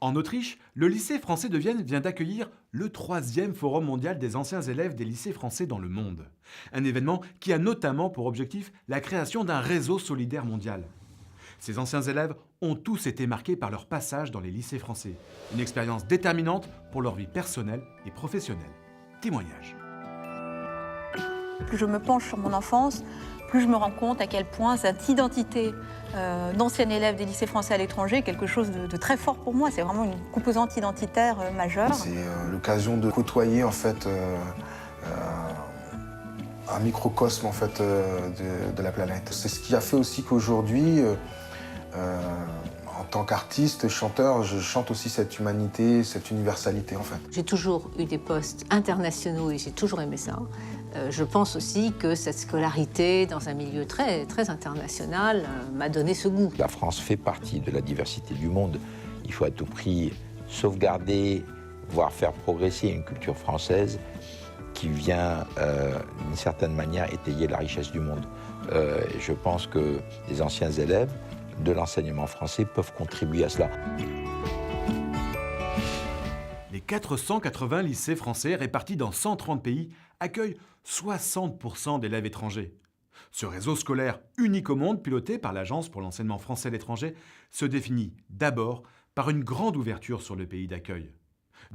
En Autriche, le lycée français de Vienne vient d'accueillir le 3e Forum mondial des anciens élèves des lycées français dans le monde. Un événement qui a notamment pour objectif la création d'un réseau solidaire mondial. Ces anciens élèves ont tous été marqués par leur passage dans les lycées français. Une expérience déterminante pour leur vie personnelle et professionnelle. Témoignage. Plus je me penche sur mon enfance, plus je me rends compte à quel point cette identité d'ancien élève des lycées français à l'étranger est quelque chose de très fort pour moi. C'est vraiment une composante identitaire majeure. C'est l'occasion de côtoyer en fait un microcosme en fait de la planète. C'est ce qui a fait aussi qu'aujourd'hui, en tant qu'artiste, chanteur, je chante aussi cette humanité, cette universalité en fait. J'ai toujours eu des postes internationaux et j'ai toujours aimé ça. Je pense aussi que cette scolarité dans un milieu très, très international m'a donné ce goût. La France fait partie de la diversité du monde. Il faut à tout prix sauvegarder, voire faire progresser une culture française qui vient, d'une certaine manière, étayer la richesse du monde. Je pense que les anciens élèves de l'enseignement français peuvent contribuer à cela. Les 480 lycées français répartis dans 130 pays accueillent 60% d'élèves étrangers. Ce réseau scolaire unique au monde, piloté par l'Agence pour l'enseignement français à l'étranger, se définit d'abord par une grande ouverture sur le pays d'accueil.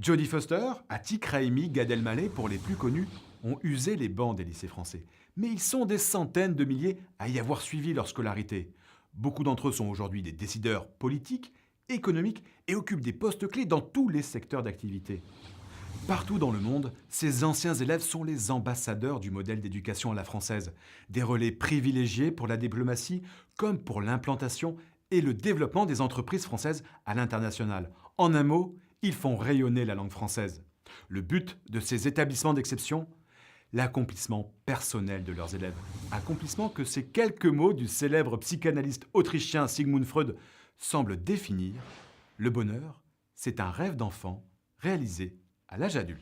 Jodie Foster, Atiq Rahimi, Gad Elmaleh, pour les plus connus, ont usé les bancs des lycées français. Mais ils sont des centaines de milliers à y avoir suivi leur scolarité. Beaucoup d'entre eux sont aujourd'hui des décideurs politiques, économiques et occupent des postes clés dans tous les secteurs d'activité. Partout dans le monde, ces anciens élèves sont les ambassadeurs du modèle d'éducation à la française, des relais privilégiés pour la diplomatie comme pour l'implantation et le développement des entreprises françaises à l'international. En un mot, ils font rayonner la langue française. Le but de ces établissements d'exception, l'accomplissement personnel de leurs élèves. Accomplissement que ces quelques mots du célèbre psychanalyste autrichien Sigmund Freud semblent définir. Le bonheur, c'est un rêve d'enfant réalisé à l'âge adulte.